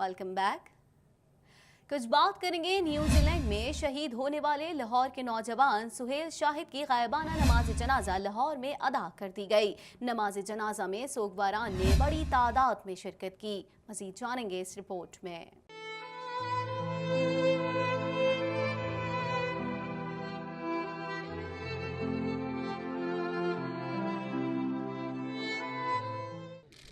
Welcome back. कुछ बात करेंगे न्यूजी लैंड में शहीद होने वाले लाहौर के नौजवान सुहेल शाहिद की गायबाना नमाज जनाजा लाहौर में अदा कर दी गई। नमाज जनाजा में सोगवारान ने बड़ी तादाद में शिरकत की। मज़ीद जानेंगे इस रिपोर्ट में।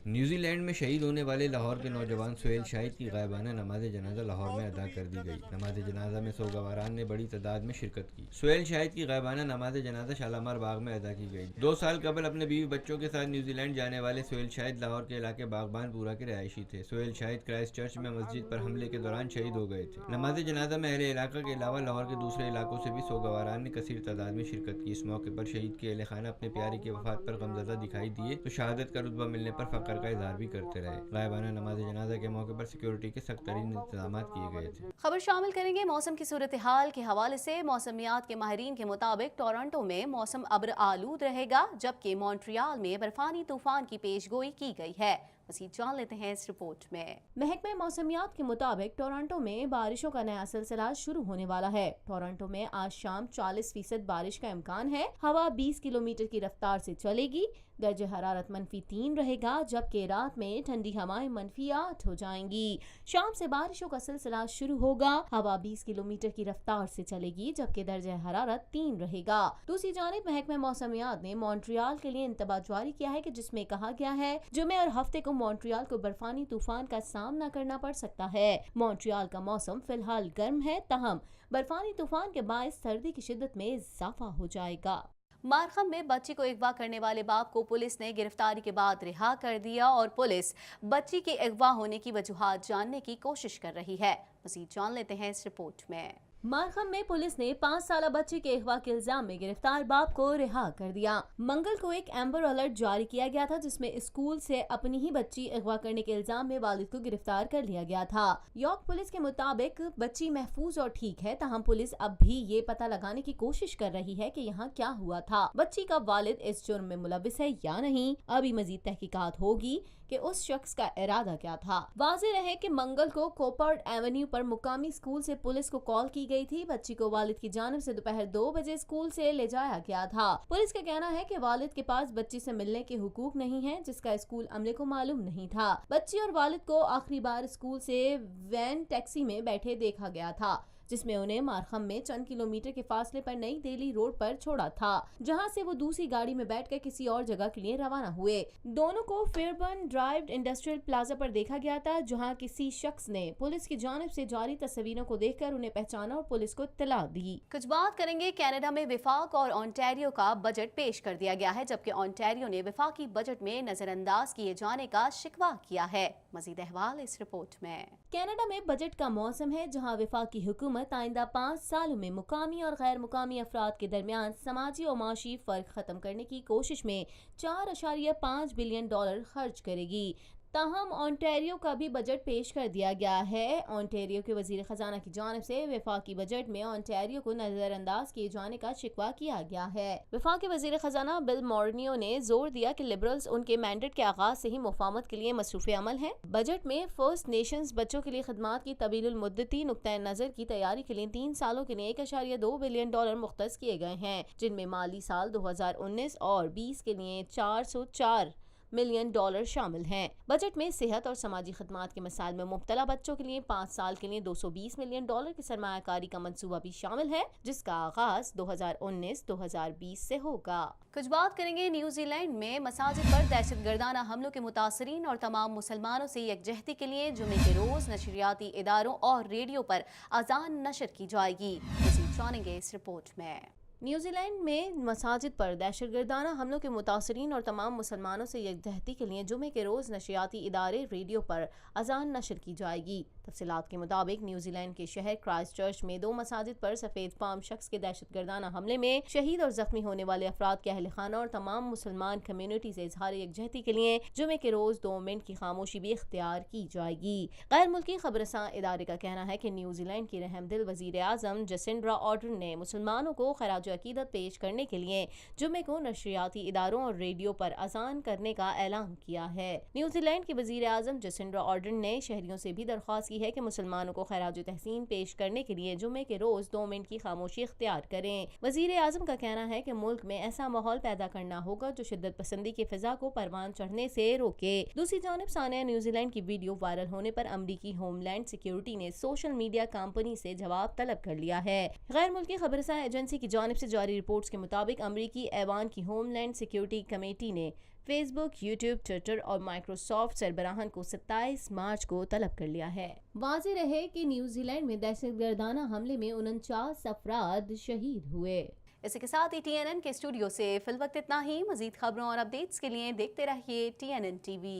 न्यूजी लैंड में शहीद होने वाले लाहौर के नौजवान सुहेल शाहिद की गायबाना नमाज जनाजा लाहौर में अदा कर दी गई। नमाज जनाजा में सोगवारान ने बड़ी तादाद में शिरकत की। सुहेल शाहिद की गायबाना नमाज जनाजा शालामार बाग में अदा की गई। 2 साल कबल अपने बीवी बच्चों के साथ न्यूजीलैंड जाने वाले सुहेल शाहिद लाहौर के इलाके बागबानपुरा के रहायशी थे। सुहेल शाहिद क्राइस्ट चर्च में मस्जिद पर हमले के दौरान शहीद हो गए थे। नमाज जनाजा में अहले इलाका के अलावा लाहौर के दूसरे इलाकों से भी सोगवारान ने कसीर तादाद में शिरकत की। इस मौके पर शहीद के अहले खाना अपने प्यारे की वफात पर गमज़दा दिखाई दिए तो शहादत का रुतबा मिलने पर फख्र का इजहार भी करते रहे। गायबाना नमाज जनाजा के मौके पर सिक्योरिटी के सख्त तरीन इंतजाम किए गए थे। खबर शामिल करेंगे मौसम की सूरत हाल के हवाले से। मौसमियात के माहिरीन के मुताबिक टोरंटो में मौसम अब्र आलूद रहेगा, जबकि मॉन्ट्रियल में बर्फानी तूफान की पेशगोई की गई है। मज़ीद जान लेते हैं इस रिपोर्ट में। महकमे मौसमियात के मुताबिक टोरंटो में बारिशों का नया सिलसिला शुरू होने वाला है। टोरंटो में आज शाम 40% बारिश का इम्कान है। हवा 20 किलोमीटर की रफ्तार से चलेगी। दर्जे हरारत -3 रहेगा, जबकि रात में ठंडी हवाएं -8 हो जाएंगी। शाम से बारिशों का सिलसिला शुरू होगा। हवा 20 किलोमीटर की रफ्तार से चलेगी, जबकि दर्जे हरारत 3 रहेगा। दूसरी जानिब महकमे मौसमियात ने मॉन्ट्रियल के लिए इंतबाह जारी किया है कि जिसमें कहा गया है जुमे और हफ्ते को मॉन्ट्रियल को बर्फानी तूफान का सामना करना पड़ सकता है। मॉन्ट्रियल का मौसम फिलहाल गर्म है, तहम बर्फानी तूफान के बायस सर्दी की शिद्दत में इजाफा हो जाएगा। मारखम में बच्ची को अगवा करने वाले बाप को पुलिस ने गिरफ्तारी के बाद रिहा कर दिया और पुलिस बच्ची के अगवा होने की वजूहात जानने की कोशिश कर रही है। मज़ीद जान लेते हैं इस रिपोर्ट में। मारखम में पुलिस ने 5 साला बच्ची के अगवा के इल्जाम में गिरफ्तार बाप को रिहा कर दिया। मंगल को एक एम्बर अलर्ट जारी किया गया था, जिसमें स्कूल से अपनी ही बच्ची अगवा करने के इल्जाम में वालिद को गिरफ्तार कर लिया गया था। यॉर्क पुलिस के मुताबिक बच्ची महफूज और ठीक है, तहम पुलिस अब भी ये पता लगाने की कोशिश कर रही है कि यहाँ क्या हुआ था। बच्ची का वालिद इस जुर्म में मुलविस है या नहीं, अभी मजीद तहकीकात होगी कि उस शख्स का इरादा क्या था। वाज़ेह रहे कि मंगल को कोपर्ड एवेन्यू पर मुकामी स्कूल से पुलिस को कॉल की गई थी। बच्ची को वालिद की जानिब से दोपहर 2 बजे स्कूल से ले जाया गया था। पुलिस का कहना है कि वालिद के पास बच्ची से मिलने के हुकूक नहीं है, जिसका स्कूल अमले को मालूम नहीं था। बच्ची और वालिद को आखिरी बार स्कूल से वैन टैक्सी में बैठे देखा गया था, जिसमें उन्हें मारखम में चंद किलोमीटर के फासले पर नई दिल्ली रोड पर छोड़ा था, जहां से वो दूसरी गाड़ी में बैठकर किसी और जगह के लिए रवाना हुए। दोनों को फेयरबर्न ड्राइव इंडस्ट्रियल प्लाजा पर देखा गया था, जहां किसी शख्स ने पुलिस की जानिब से जारी तस्वीरों को देखकर उन्हें पहचाना और पुलिस को इत्तला दी। कुछ बात करेंगे कनाडा में विफाक और ओंटारियो का बजट पेश कर दिया गया है, जबकि ओंटारियो ने विफाकी बजट में नजरअंदाज किए जाने का शिकवा किया है। मजीद अहवाल इस रिपोर्ट में। कनाडा में बजट का मौसम है, जहां विफाकी हुकूमत आइंदा 5 सालों में मुकामी और गैर मुकामी अफराद के दरमियान समाजी और माशी फर्क खत्म करने की कोशिश में $4.5 बिलियन खर्च करेगी। ताहम ओंटारियो का भी बजट पेश कर दिया गया है। ओंटारियो के वजीर खजाना की जानिब से वफाकी बजट में ओंटारियो को नजरअंदाज किए जाने का शिकवा किया गया है। वफाकी वजीर खजाना बिल मॉर्नियो ने जोर दिया कि लिबरल्स उनके मैंडेट के आगाज से ही मुफाहमत के लिए मसरूफ अमल हैं। बजट में फर्स्ट नेशंस बच्चों के लिए खदमात की तवीलुल मुद्दती नुक्ता नजर की तैयारी के लिए 3 सालों के लिए $1.2 बिलियन मुख्तस किए गए हैं, जिनमें माली साल 2019 और 20 के लिए $404 मिलियन शामिल हैं। बजट में सेहत और समाजी खदमात के मसाइल में मुब्तला बच्चों के लिए 5 साल के लिए $220 मिलियन की सरमायाकारी का मंसूबा भी शामिल है, जिसका आगाज 2019-2020 से होगा। कुछ बात करेंगे न्यूजीलैंड में मसाजिद पर दहशतगर्दाना हमलों के मुतासरीन और तमाम मुसलमानों से यकजहती के लिए जुमे के रोज नशरियाती इदारों और रेडियो पर अजान नशर की जाएगी। मज़ीद जानेंगे इस रिपोर्ट में। न्यूजीलैंड में मसाजिद पर दहशतगर्दाना हमलों के मुतासरीन और तमाम मुसलमानों से यकजहती के लिए जुमे के रोज़ नशरियाती इदारे रेडियो पर अजान नशर की जाएगी। तफसीलात के मुताबिक न्यूजीलैंड के शहर क्राइस्ट चर्च में 2 मसाजिद पर सफेद फार्म शख्स के दहशतगर्दाना हमले में शहीद और जख्मी होने वाले अफराद के अहल खाना और तमाम मुसलमान कम्युनिटी से इजहार यकजहती के लिए जुमे के रोज 2 मिनट की खामोशी भी इख्तियार की जाएगी। गैर मुल्की खबरसां इदारे का कहना है कि न्यूजीलैंड की रहमदिल वजीर आजम जसिंड्रा आर्डर्न ने मुसलमानों को खराज अकीदत पेश करने के लिए जुमे को नशरियाती इदारों और रेडियो पर अजान करने का ऐलान किया है। न्यूजीलैंड के वजीर आजम जसिंड्रा आर्डर्न ने शहरियों से भी दरख्वास्त की है कि मुसलमानों को खराज तहसीन पेश करने के लिए जुमे के रोज 2 मिनट की खामोशी इख्तियार करें। वजीर आजम का कहना है कि मुल्क में ऐसा माहौल पैदा करना होगा जो शिद्दत पसंदी की फिजा को परवान चढ़ने से रोके। दूसरी जानिब सानिया न्यूजीलैंड की वीडियो वायरल होने पर अमरीकी होमलैंड सिक्योरिटी ने सोशल मीडिया कंपनी से जवाब तलब कर लिया है। गैर मुल्की खबरसां एजेंसी की जानिब से जारी रिपोर्ट्स के मुताबिक अमरीकी ऐवान की होमलैंड सिक्योरिटी कमेटी ने फेसबुक, यूट्यूब, ट्विटर और माइक्रोसॉफ्ट सरबराहान को 27 मार्च को तलब कर लिया है। वाज़ेह रहे कि न्यूजीलैंड में दहशतगर्दाना हमले में 49 अफराद शहीद हुए। इसी के साथ ही TNN के स्टूडियो से फिल वक्त इतना ही। मजीद खबरों और अपडेट्स के लिए देखते रहिए TNN TV।